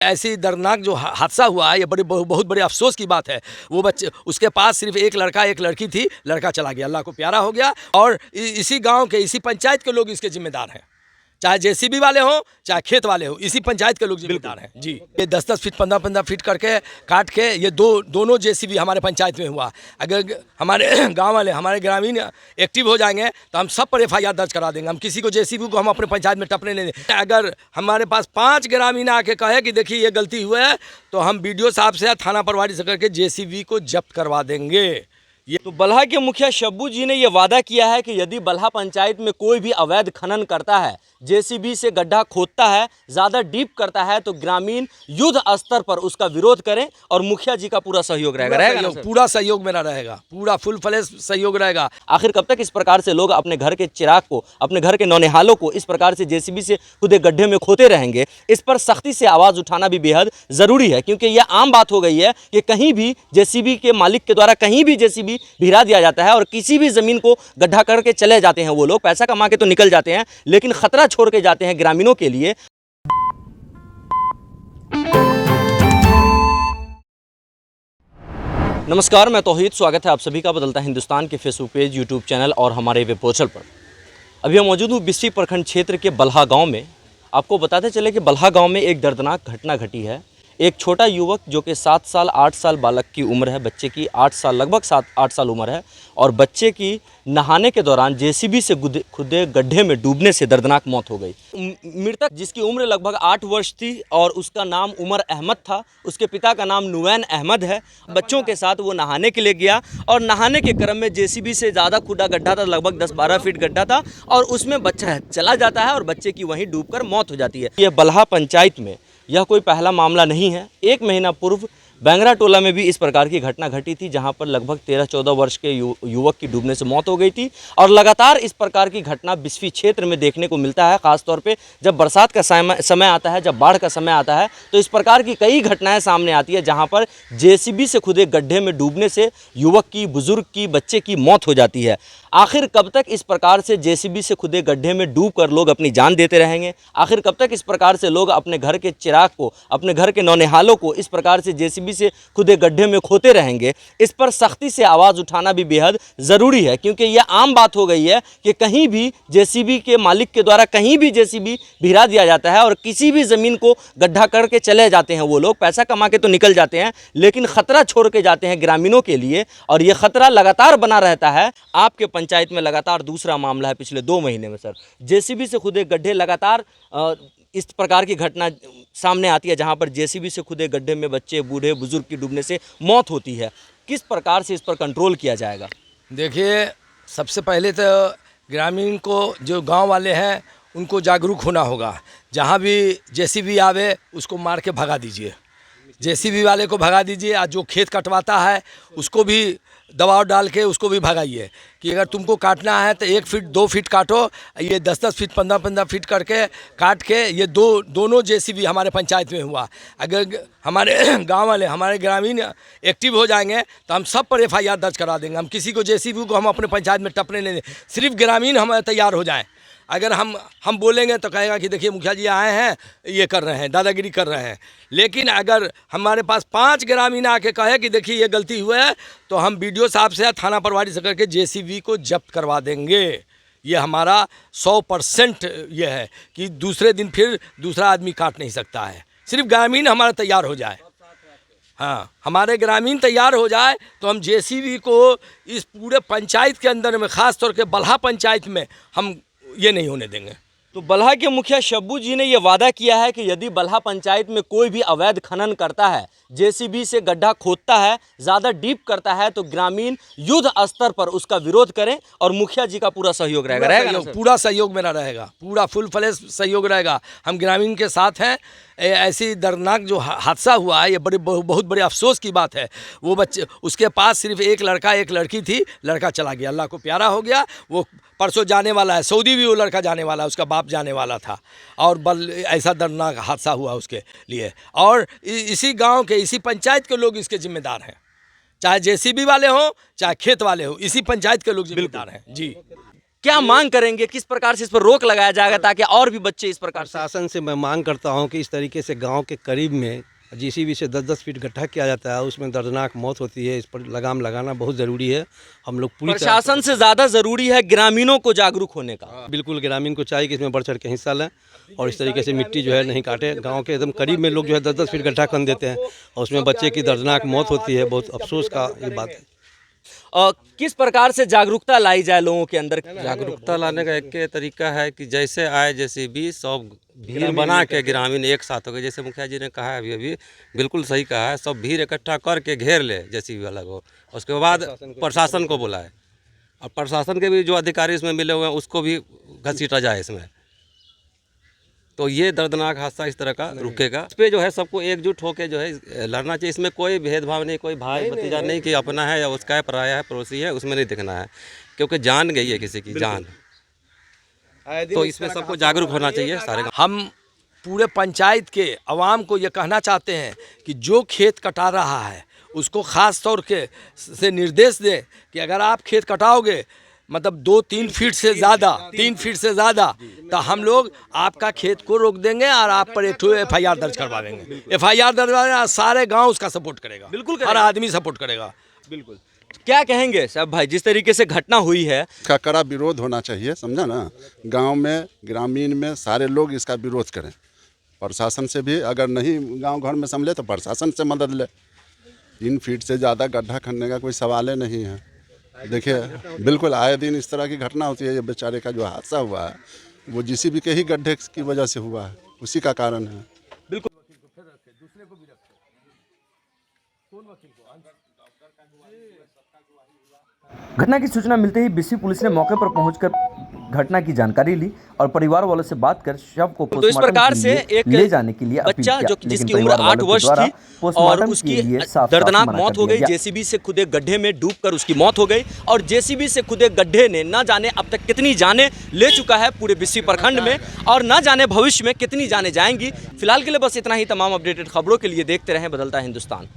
ऐसी दर्दनाक जो हादसा हुआ है, ये बहुत बड़े अफसोस की बात है। वो बच्चे, उसके पास सिर्फ एक लड़का एक लड़की थी, लड़का चला गया, अल्लाह को प्यारा हो गया। और इसी गांव के, इसी पंचायत के लोग इसके जिम्मेदार हैं, चाहे जेसीबी वाले हों चाहे खेत वाले हों, इसी पंचायत के लोग जिम्मेदार हैं जी। ये 10-10 फीट 15-15 फीट करके काट के ये दोनों जेसीबी हमारे पंचायत में हुआ। अगर हमारे गांव वाले, हमारे ग्रामीण एक्टिव हो जाएंगे तो हम सब पर एफआईआर दर्ज करा देंगे। हम किसी को जेसीबी को हम अपने पंचायत में टपने नहीं देंगे। अगर हमारे पास 5 ग्रामीण आके कहे कि देखिए ये गलती हुआ है, तो हम बीडीओ साहब से या थाना प्रभारी से करके जेसीबी को जब्त करवा देंगे। तो बल्हा के मुखिया शब्बू जी ने यह वादा किया है कि यदि बल्हा पंचायत में कोई भी अवैध खनन करता है, जेसीबी से गड्ढा खोदता है, ज़्यादा डीप करता है, तो ग्रामीण युद्ध स्तर पर उसका विरोध करें और मुखिया जी का पूरा सहयोग रहेगा। पूरा सहयोग मेरा रहेगा, पूरा फुल फ्लैश सहयोग रहेगा। आखिर कब तक इस प्रकार से लोग अपने घर के चिराग को, अपने घर के नौनिहालों को इस प्रकार से जेसीबी से खुदे गड्ढे में खोते रहेंगे? इस पर सख्ती से आवाज़ उठाना भी बेहद ज़रूरी है, क्योंकि यह आम बात हो गई है कि कहीं भी जेसीबी के मालिक के द्वारा कहीं भी जेसीबी भिरा दिया जाता है और किसी भी ज़मीन को गड्ढा करके चले जाते हैं। वो लोग पैसा कमा के तो निकल जाते हैं, लेकिन खतरा छोड़ के जाते हैं ग्रामीणों के लिए। नमस्कार, मैं तौहीद, स्वागत है आप सभी का बदलता हिंदुस्तान के फेसबुक पेज, यूट्यूब चैनल और हमारे वेब पोर्टल पर। अभी हम मौजूद हूँ बिस्फी प्रखंड क्षेत्र के बल्हा गांव में। आपको बताते चले कि बल्हा गांव में एक दर्दनाक घटना घटी है। एक छोटा युवक जो कि 7 साल 8 साल बालक की उम्र है, बच्चे की 8 साल, लगभग 7-8 साल उम्र है, और बच्चे की नहाने के दौरान जेसीबी से खुदे गड्ढे में डूबने से दर्दनाक मौत हो गई। मृतक, जिसकी उम्र लगभग 8 वर्ष थी और उसका नाम उमर अहमद था, उसके पिता का नाम नुवैन अहमद है। बच्चों के साथ वो नहाने के लिए गया और नहाने के क्रम में जेसीबी से ज़्यादा खुदा गड्ढा था, लगभग 10-12 फीट गड्ढा था, और उसमें बच्चा चला जाता है और बच्चे की वहीं डूबकर मौत हो जाती है। ये बल्हा पंचायत में यह कोई पहला मामला नहीं है। 1 महीना पूर्व बैंगरा टोला में भी इस प्रकार की घटना घटी थी, जहां पर लगभग 13-14 वर्ष के युवक की डूबने से मौत हो गई थी। और लगातार इस प्रकार की घटना बिस्फी क्षेत्र में देखने को मिलता है। ख़ासतौर पे जब बरसात का समय आता है, जब बाढ़ का समय आता है, तो इस प्रकार की कई घटनाएं सामने आती है, जहां पर जेसीबी से खुदे गड्ढे में डूबने से युवक की, बुजुर्ग की, बच्चे की मौत हो जाती है। आखिर कब तक इस प्रकार से जेसीबी से खुदे गड्ढे में डूब कर लोग अपनी जान देते रहेंगे? आखिर कब तक इस प्रकार से लोग अपने घर के चिराग को, अपने घर के नौनिहालों को इस प्रकार से जेसीबी से खुदे गड्ढे में खोते रहेंगे? इस पर सख्ती से आवाज़ उठाना भी बेहद ज़रूरी है, क्योंकि यह आम बात हो गई है कि कहीं भी जेसीबी के मालिक के द्वारा कहीं भी जेसीबी भिरा दिया जाता है और किसी भी ज़मीन को गड्ढा करके चले जाते हैं। वो लोग पैसा कमा के तो निकल जाते हैं, लेकिन खतरा छोड़ के जाते हैं ग्रामीणों के लिए, और ये खतरा लगातार बना रहता है। आपके पंचायत में लगातार दूसरा मामला है पिछले 2 महीने में सर, जेसीबी से खुदे गड्ढे, लगातार इस प्रकार की घटना सामने आती है, जहां पर जेसीबी से खुदे गड्ढे में बच्चे, बूढ़े, बुजुर्ग की डूबने से मौत होती है। किस प्रकार से इस पर कंट्रोल किया जाएगा? देखिए, सबसे पहले तो ग्रामीण को, जो गांव वाले हैं, उनको जागरूक होना होगा। जहां भी जेसीबी आवे उसको मार के भगा दीजिए, जेसीबी वाले को भगा दीजिए। आज जो खेत कटवाता है उसको भी दबाव डाल के उसको भी भगाइए कि अगर तुमको काटना है तो 1 फीट 2 फीट काटो। ये 10-10 फीट 15-15 फीट करके काट के ये दोनों जेसीबी हमारे पंचायत में हुआ। अगर हमारे गांव वाले, हमारे ग्रामीण एक्टिव हो जाएंगे तो हम सब पर एफआईआर दर्ज करा देंगे। हम किसी को जेसीबी को हम अपने पंचायत में टपने नहीं देंगे। सिर्फ ग्रामीण हमारे तैयार हो जाएँ। अगर हम बोलेंगे तो कहेगा कि देखिए मुखिया जी आए हैं, ये कर रहे हैं, दादागिरी कर रहे हैं। लेकिन अगर हमारे पास 5 ग्रामीण आके कहे कि देखिए ये गलती हुआ है, तो हम बीडीओ साहब से या थाना प्रभारी से करके जेसीबी को जब्त करवा देंगे। ये हमारा 100% ये है कि दूसरे दिन फिर दूसरा आदमी काट नहीं सकता है। सिर्फ ग्रामीण हमारा तैयार हो जाए, हाँ, हमारे ग्रामीण तैयार हो जाए तो हम जेसीबी को इस पूरे पंचायत के अंदर में, ख़ास तौर के बल्हा पंचायत में, हम ये नहीं होने देंगे। तो बल्हा के मुखिया शब्बू जी ने यह वादा किया है कि यदि बल्हा पंचायत में कोई भी अवैध खनन करता है, जेसीबी से गड्ढा खोदता है, ज़्यादा डीप करता है, तो ग्रामीण युद्ध स्तर पर उसका विरोध करें और मुखिया जी का पूरा सहयोग रहेगा। पूरा सहयोग मेरा रहेगा, पूरा फुल फ्लैश सहयोग रहेगा। हम ग्रामीण के साथ हैं। ऐसी दर्दनाक जो हादसा हुआ है, ये बहुत बड़े अफसोस की बात है। वो बच्चे, उसके पास सिर्फ एक लड़का एक लड़की थी, लड़का चला गया, अल्लाह को प्यारा हो गया। वो परसों जाने वाला है, सऊदी भी वो लड़का जाने वाला है, उसका बाप जाने वाला था। और ऐसा दर्दनाक हादसा हुआ उसके लिए। और इसी गांव के, इसी पंचायत के लोग इसके जिम्मेदार हैं, चाहे जेसीबी वाले हों चाहे खेत वाले हों, इसी पंचायत के लोग जिम्मेदार हैं जी। क्या मांग करेंगे, किस प्रकार से इस पर रोक लगाया जाएगा ताकि और भी बच्चे इस प्रकार से? प्रशासन से मैं मांग करता हूं कि इस तरीके से गांव के करीब में जेसीबी से 10-10 फीट गड्ढा किया जाता है, उसमें दर्दनाक मौत होती है। इस पर लगाम लगाना बहुत ज़रूरी है। हम लोग पूरी प्रशासन से ज़्यादा ज़रूरी है ग्रामीणों को जागरूक होने का। बिल्कुल ग्रामीण को चाहिए कि इसमें बढ़ चढ़ के हिस्सा लें और इस तरीके से मिट्टी जो है नहीं काटे। गांव के एकदम करीब में लोग जो है 10-10 फीट गड्ढा कर देते हैं और उसमें बच्चे की दर्दनाक मौत होती है। बहुत अफसोस का ये बात है। किस प्रकार से जागरूकता लाई जाए लोगों के अंदर? जागरूकता लाने का एक तरीका है कि जैसे आए जेसीबी सब भीड़ बना के ग्रामीण एक साथ हो गए। जैसे मुखिया जी ने कहा है अभी बिल्कुल सही कहा है, सब भीड़ इकट्ठा करके घेर ले जेसीबी वाला को, उसके बाद प्रशासन को बुलाए और प्रशासन के भी जो अधिकारी इसमें मिले हुए हैं उसको भी घसीटा जाए इसमें, तो ये दर्दनाक हादसा इस तरह का रुकेगा। इस पर जो है सबको एकजुट होकर जो है लड़ना चाहिए। इसमें कोई भेदभाव नहीं, कोई भाई भतीजा नहीं कि अपना है या उसका है, पराया है, पड़ोसी है, उसमें नहीं दिखना है, क्योंकि जान गई है किसी की जान। तो इसमें सबको जागरूक होना चाहिए सारे। हम पूरे पंचायत के अवाम को ये कहना चाहते हैं कि जो खेत कटा रहा है उसको ख़ास तौर के से निर्देश दें कि अगर आप खेत कटाओगे मतलब 2-3 फीट से ज़्यादा, 3 फीट से ज़्यादा, तो हम लोग आपका खेत को रोक देंगे और आप पर एक FIR दर्ज करवा देंगे। FIR दर्ज करवा, सारे गांव उसका सपोर्ट करेगा, बिल्कुल हर आदमी सपोर्ट करेगा। बिल्कुल। क्या कहेंगे साहब भाई, जिस तरीके से घटना हुई है? इसका कड़ा विरोध होना चाहिए, समझा ना। गांव में, ग्रामीण में सारे लोग इसका विरोध करें। प्रशासन से भी अगर नहीं गांव घर में संभले तो प्रशासन से मदद ले। 3 फीट से ज़्यादा गड्ढा खनने का कोई सवाल ही नहीं है। देखिए बिल्कुल आए दिन इस तरह की घटना होती है। ये बेचारे का जो हादसा हुआ है वो जेसीबी के ही गड्ढे की वजह से हुआ है, उसी का कारण है। बिल्कुल। घटना की सूचना मिलते ही बिस्सी पुलिस ने मौके पर पहुंचकर घटना की जानकारी ली और परिवार वालों से बात कर शव को तो इस प्रकार से एक ले जाने के लिए अपील बच्चा किया, जो लेकिन जिसकी परिवार उम्र 8 वालों के वर्ष द्वारा थी और पोस्टमार्टम उसकी के लिए साफ-साफ दर्दनाक मना मौत कर हो दिया गई। गया। जेसीबी से खुदे गड्ढे में डूबकर उसकी मौत हो गई और जेसीबी से खुदे गड्ढे ने न जाने अब तक कितनी जानें ले चुका है पूरे बिस्सी प्रखंड में और न जाने भविष्य में कितनी जानें जाएंगी। फिलहाल के लिए बस इतना ही। तमाम अपडेटेड खबरों के लिए देखते रहें बदलता हिंदुस्तान।